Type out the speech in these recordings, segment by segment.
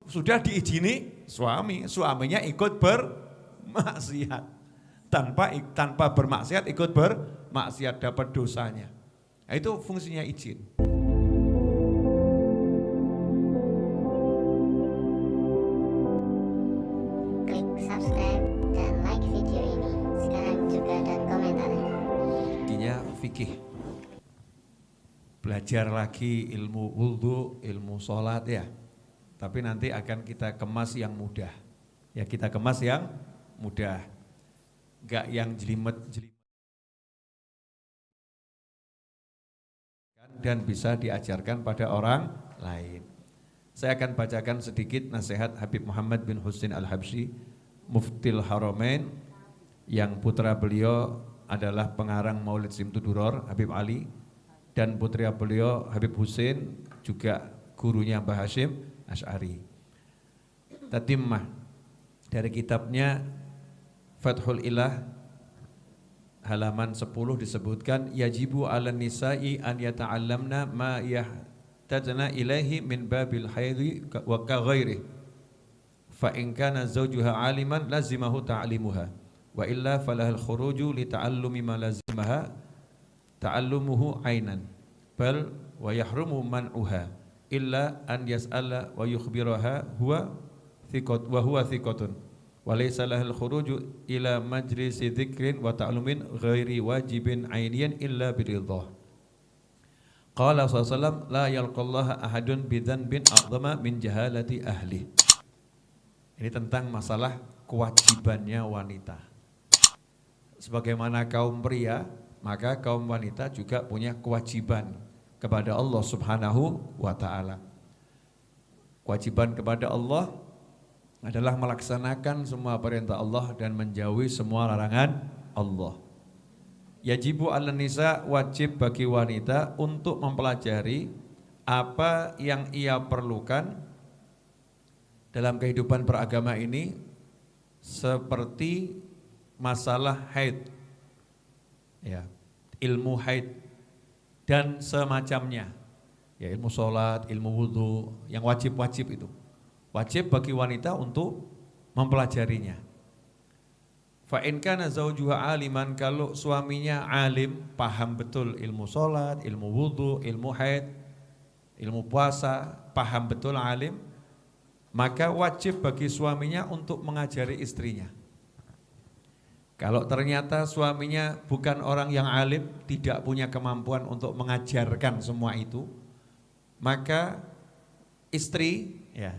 sudah diizini suaminya ikut bermaksiat. Tanpa bermaksiat ikut bermaksiat dapat dosanya. Nah, itu fungsinya izin. Klik subscribe dan like video ini sekarang juga dan komentarnya. Intinya fikih. Belajar lagi ilmu wudhu, ilmu sholat ya. Tapi nanti akan kita kemas yang mudah. Ya kita kemas yang mudah. Enggak yang jelimet dan bisa diajarkan pada orang lain. Saya akan bacakan sedikit nasihat Habib Muhammad bin Husin Al-Habsyi, Muftil Haramain, yang putra beliau adalah pengarang Maulid Simtuduror, Habib Ali, dan putra beliau Habib Husin, juga gurunya Mbah Hashim Asy'ari. Tatimah dari kitabnya Fathul Ilah halaman 10 disebutkan yajibu 'alan nisa'i an yata'allamna ma yahtajna ilaihi min babil haidhi wa ka ghairihi fa in kana zawjuha 'aliman lazimahu ta'limuha wa illa falahal khuruju li ta'allumi ma lazimaha ta'allumuhu 'ainan bal wa yahrumu man'uha illa an yas'ala wa yukhbiraha huwa thiqatun wa laysa lahal khuruju ila majlisi dzikrin wa ta'lumin ghairi wajibin 'ainiyan illa biridhah. Qala sallallahu la yalqallaha ahadun bidzanbin a'dhama min jahalati ahli. Ini tentang masalah kewajibannya wanita. Sebagaimana kaum pria, maka kaum wanita juga punya kewajiban kepada Allah Subhanahu wa ta'ala. Kewajiban kepada Allah adalah melaksanakan semua perintah Allah dan menjauhi semua larangan Allah. Yajibu 'alan nisa, wajib bagi wanita untuk mempelajari apa yang ia perlukan dalam kehidupan beragama ini, seperti masalah haid, ya, ilmu haid dan semacamnya, ya, ilmu sholat, ilmu wudhu, yang wajib-wajib itu. Wajib bagi wanita untuk mempelajarinya. Fa in kana zawjuha aliman, kalau suaminya alim, paham betul ilmu sholat, ilmu wudhu, ilmu haid, ilmu puasa, paham betul alim, maka wajib bagi suaminya untuk mengajari istrinya. Kalau ternyata suaminya bukan orang yang alim, tidak punya kemampuan untuk mengajarkan semua itu, maka istri, ya,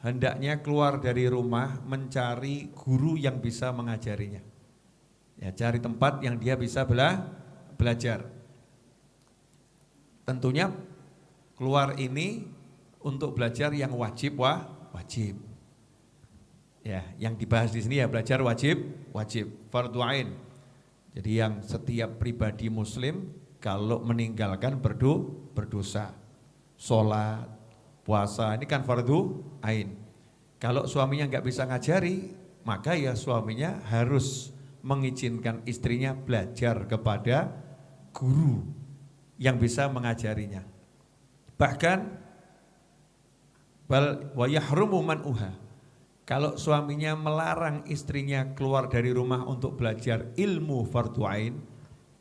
hendaknya keluar dari rumah mencari guru yang bisa mengajarinya. Ya, cari tempat yang dia bisa belajar. Tentunya keluar ini untuk belajar yang wajib. Ya, yang dibahas di sini ya belajar wajib, fardhu ain. Jadi yang setiap pribadi muslim kalau meninggalkan berdosa. Sholat, puasa, ini kan fardhu ain. Kalau suaminya nggak bisa ngajari, maka ya suaminya harus mengizinkan istrinya belajar kepada guru yang bisa mengajarinya. Bahkan bal wa yahrumu man'uha, kalau suaminya melarang istrinya keluar dari rumah untuk belajar ilmu fardhu ain,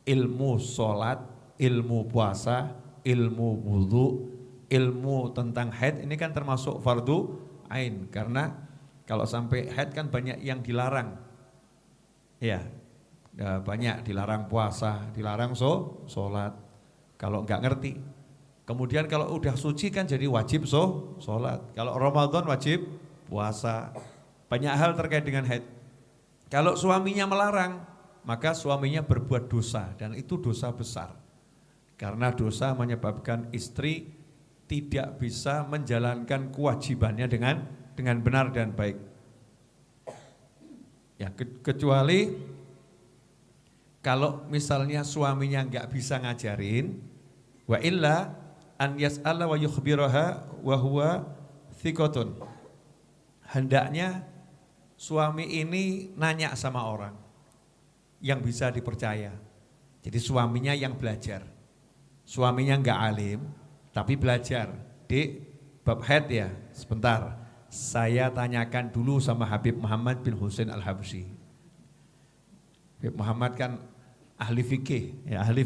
ilmu sholat, ilmu puasa, ilmu wudhu, ilmu tentang haid, ini kan termasuk fardhu ain. Karena kalau sampai haid kan banyak yang dilarang. Ya, banyak dilarang puasa, dilarang sholat. Kalau enggak ngerti. Kemudian kalau udah suci kan jadi wajib sholat. Kalau Ramadan wajib puasa. Banyak hal terkait dengan haid. Kalau suaminya melarang, maka suaminya berbuat dosa, dan itu dosa besar. Karena dosa menyebabkan istri tidak bisa menjalankan kewajibannya dengan benar dan baik. Ya, kecuali kalau misalnya suaminya enggak bisa ngajarin, wa illa an yas'ala wa yukhbiraha wa huwa thiqatun. Hendaknya suami ini nanya sama orang yang bisa dipercaya. Jadi suaminya yang belajar. Suaminya enggak alim, tapi belajar. Dik, bab haid ya, sebentar. saya tanyakan dulu sama Habib Muhammad bin Hussein Al-Habsyi. Habib Muhammad kan ahli fikih, ya ahli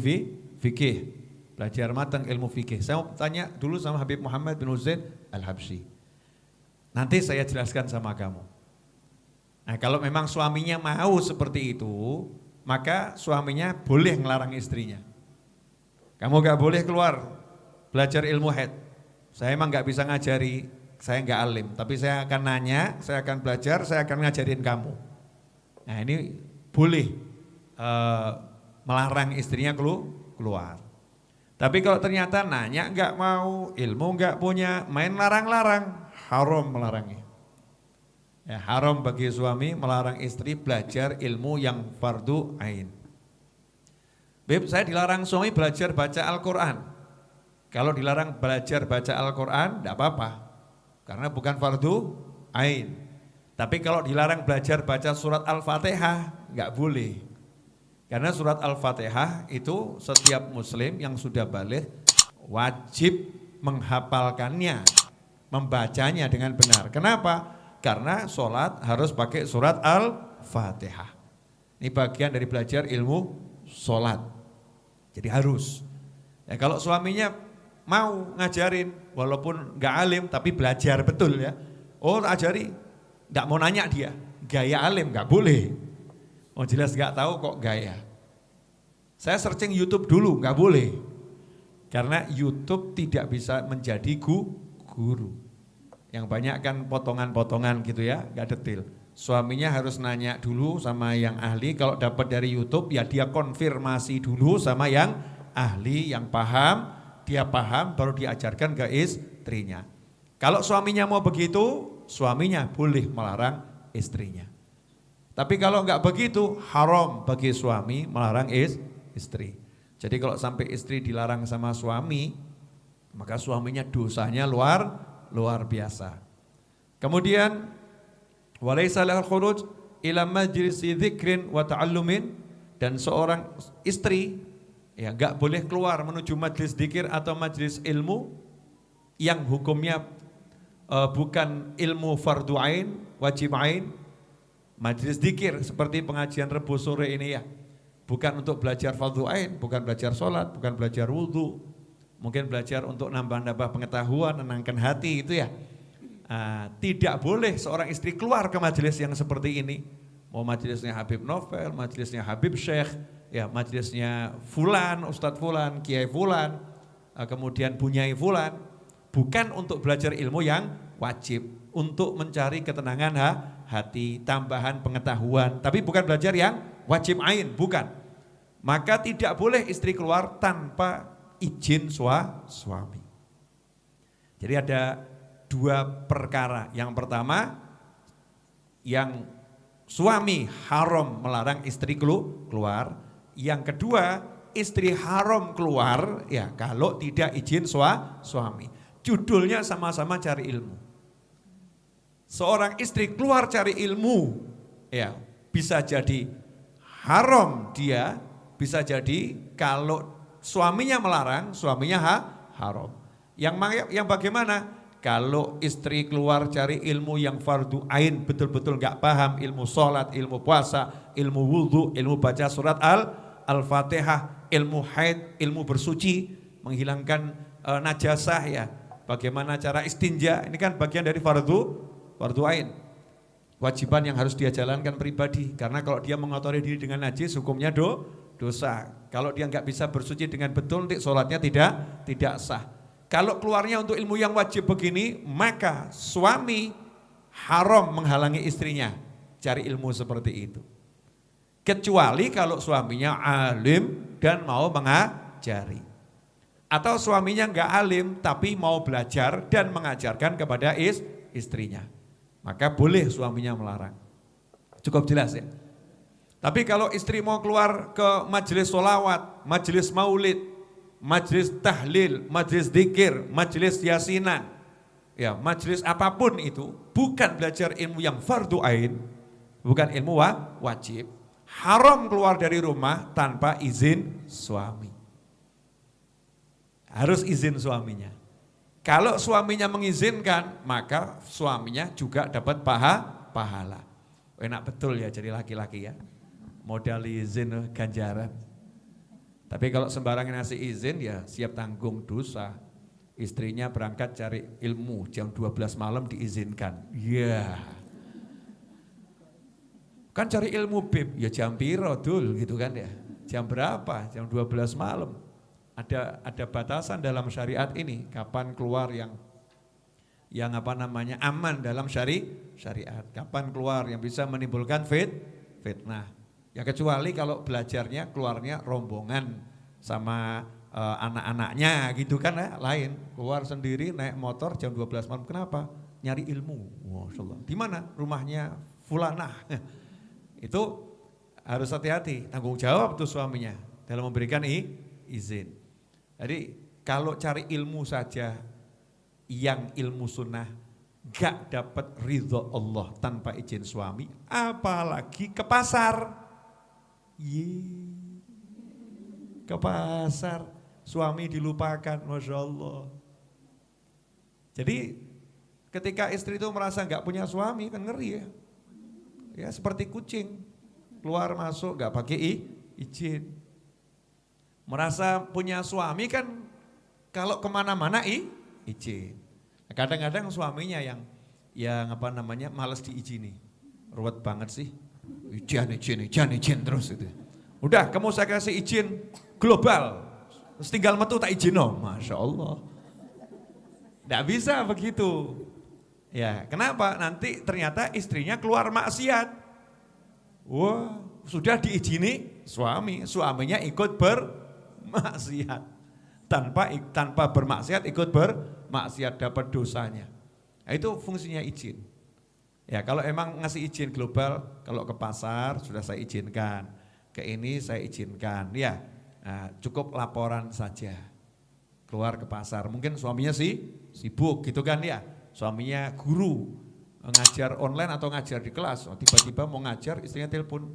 fikih, belajar matang ilmu fikih. Saya mau tanya dulu sama Habib Muhammad bin Hussein Al-Habsyi. Nanti saya jelaskan sama kamu. Nah kalau memang suaminya mau seperti itu, maka suaminya boleh ngelarang istrinya. Kamu gak boleh keluar belajar ilmu haid. Saya emang gak bisa ngajari, saya gak alim. Tapi saya akan nanya, saya akan belajar, saya akan ngajarin kamu. Nah ini boleh melarang istrinya keluar. Tapi kalau ternyata nanya gak mau, ilmu gak punya, main larang-larang, haram melarangnya. Ya, haram bagi suami melarang istri belajar ilmu yang fardu ain. Beb, saya dilarang suami belajar baca Al-Quran. Kalau dilarang belajar baca Al-Quran, tidak apa-apa. Karena bukan fardu ain. Tapi kalau dilarang belajar baca surat Al-Fatihah, nggak boleh. Karena surat Al-Fatihah itu setiap muslim yang sudah baligh wajib menghafalkannya, membacanya dengan benar. Kenapa? Karena sholat harus pakai surat Al-Fatihah. Ini bagian dari belajar ilmu sholat. Jadi harus. Ya, kalau suaminya mau ngajarin, walaupun nggak alim tapi belajar betul ya. Oh ajari, nggak mau nanya dia, gaya alim nggak boleh. Oh jelas nggak tahu kok gaya. Saya searching YouTube dulu, nggak boleh. Karena YouTube tidak bisa menjadi guru. Yang banyak kan potongan-potongan gitu ya, nggak detail. Suaminya harus nanya dulu sama yang ahli, kalau dapat dari YouTube ya dia konfirmasi dulu sama yang ahli, yang paham, dia paham baru diajarkan ke istrinya. Kalau suaminya mau begitu, suaminya boleh melarang istrinya. Tapi kalau enggak begitu, haram bagi suami melarang istri. Jadi kalau sampai istri dilarang sama suami, maka suaminya dosanya luar biasa. Kemudian walaysa lahul khuruj ila majlisi dzikrin wa ta'allumin, dan seorang istri ya enggak boleh keluar menuju majlis dzikir atau majlis ilmu yang hukumnya bukan ilmu fardu ain, wajib ain. Majlis dzikir seperti pengajian Rebo sore ini ya. Bukan untuk belajar fardu ain, bukan belajar sholat, bukan belajar wudu. Mungkin belajar untuk nambah-nambah pengetahuan, menenangkan hati itu ya. Tidak boleh seorang istri keluar ke majelis yang seperti ini. Mau majelisnya Habib Novel, majelisnya Habib Syekh, ya majelisnya Fulan, Ustadz Fulan, Kiai Fulan, kemudian Bunyai Fulan. Bukan untuk belajar ilmu yang wajib, untuk mencari ketenangan hati, tambahan pengetahuan. Tapi bukan belajar yang wajib ain, bukan. Maka tidak boleh istri keluar tanpa izin suami. Jadi ada dua perkara. Yang pertama, yang suami haram melarang istri keluar. Yang kedua, istri haram keluar ya kalau tidak izin suami. Judulnya sama-sama cari ilmu. Seorang istri keluar cari ilmu ya bisa jadi haram dia, bisa jadi kalau suaminya melarang, suaminya haram. Yang bagaimana? Kalau istri keluar cari ilmu yang fardu ain, betul-betul gak paham ilmu sholat, ilmu puasa, ilmu wudhu, ilmu baca surat Al-Fatihah, ilmu haid, ilmu bersuci, menghilangkan najasah ya. Bagaimana cara istinja, ini kan bagian dari fardu ain. Wajiban yang harus dia jalankan pribadi. Karena kalau dia mengotori diri dengan najis, hukumnya dosa. Kalau dia nggak bisa bersuci dengan betul, nanti sholatnya tidak sah. Kalau keluarnya untuk ilmu yang wajib begini, maka suami haram menghalangi istrinya cari ilmu seperti itu. Kecuali kalau suaminya alim dan mau mengajari. Atau suaminya nggak alim tapi mau belajar dan mengajarkan kepada istrinya. Maka boleh suaminya melarang. Cukup jelas ya. Tapi kalau istri mau keluar ke majelis sholawat, majelis maulid, majelis tahlil, majelis dzikir, majelis yasinan, ya majelis apapun itu, bukan belajar ilmu yang fardu ain, bukan ilmu wajib, haram keluar dari rumah tanpa izin suami. Harus izin suaminya. Kalau suaminya mengizinkan, maka suaminya juga dapat pahala. Enak betul ya jadi laki-laki ya. Modal izin ganjaran. Tapi kalau sembarangan ngasih izin ya siap tanggung dosa. Istrinya berangkat cari ilmu jam 12 malam diizinkan. Ya. Kan cari ilmu bib, ya jam piro dul gitu kan ya. Jam berapa? Jam 12 malam. Ada batasan dalam syariat ini, kapan keluar yang aman dalam syariat. Kapan keluar yang bisa menimbulkan fitnah. Ya kecuali kalau belajarnya keluarnya rombongan sama anak-anaknya gitu kan ya, lain. Keluar sendiri naik motor jam 12 malam, kenapa? Nyari ilmu. Masya Allah. Di mana rumahnya fulanah? Itu harus hati-hati, tanggung jawab tuh suaminya dalam memberikan izin. Jadi kalau cari ilmu saja yang ilmu sunnah gak dapat ridho Allah tanpa izin suami, apalagi ke pasar. Ke pasar, suami dilupakan, Masya Allah. Jadi ketika istri itu merasa gak punya suami kan ngeri ya. Ya seperti kucing, keluar masuk gak pakai izin. Merasa punya suami kan kalau kemana-mana izin. Kadang-kadang suaminya yang malas diizini. Ruwet banget sih. Izin terus itu. Udah kamu saya kasih izin global. Terus tinggal metu tak izin no. Masya Allah. Nggak bisa begitu. Ya kenapa? Nanti ternyata istrinya keluar maksiat. Wah sudah diizini suaminya ikut bermaksiat. Tanpa bermaksiat ikut bermaksiat dapat dosanya. Nah, itu fungsinya izin. Ya kalau emang ngasih izin global, kalau ke pasar sudah saya izinkan, ke ini saya izinkan, ya cukup laporan saja. Keluar ke pasar, mungkin suaminya sibuk gitu kan ya, suaminya guru, ngajar online atau ngajar di kelas, tiba-tiba mau ngajar istrinya telepon,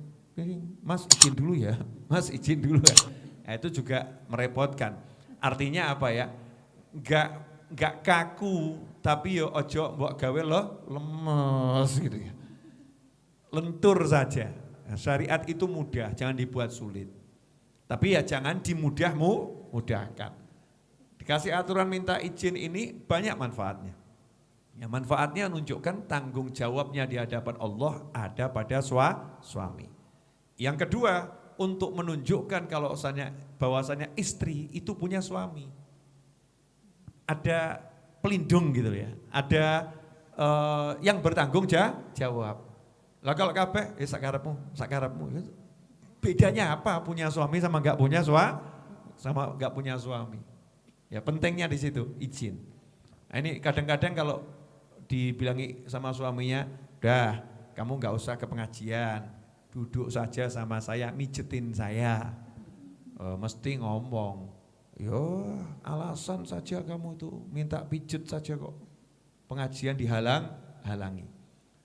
Mas izin dulu ya, Mas izin dulu ya. Nah, itu juga merepotkan. Artinya apa ya? Enggak kaku, tapi yo ojo mbok gawe lo lemes gitu ya. Lentur saja. Nah, syariat itu mudah, jangan dibuat sulit. Tapi ya jangan mudahkan. Dikasih aturan minta izin ini banyak manfaatnya. Ya, manfaatnya menunjukkan tanggung jawabnya di hadapan Allah ada pada suami. Yang kedua, untuk menunjukkan kalau bahwasanya istri itu punya suami. Ada pelindung gitu ya. Ada yang bertanggung jawab. Lah kalau kabeh sakarepmu. Bedanya apa punya suami sama enggak punya suami? Ya pentingnya di situ izin. Nah, ini kadang-kadang kalau dibilangi sama suaminya, "Dah, kamu enggak usah ke pengajian. Duduk saja sama saya, mijetin saya." Mesti ngomong, "Yo, alasan saja kamu itu minta pijet saja kok. Pengajian dihalangi."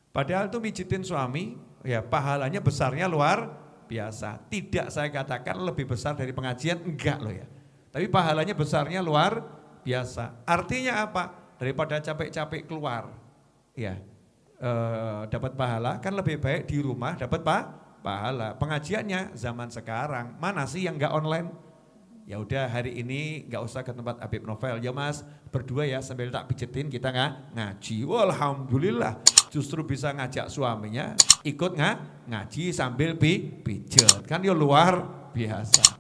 Padahal itu mijetin suami, ya pahalanya besarnya luar biasa. Tidak saya katakan lebih besar dari pengajian, enggak loh ya. Tapi pahalanya besarnya luar biasa. Artinya apa? Daripada capek-capek keluar, ya dapat pahala, kan lebih baik di rumah dapat pahala. Pengajiannya zaman sekarang, mana sih yang enggak online? Ya udah hari ini enggak usah ke tempat Habib Novel, ya Mas berdua ya sambil tak pijetin kita ngaji. Alhamdulillah justru bisa ngajak suaminya ikut ngaji sambil pijet, kan ya luar biasa.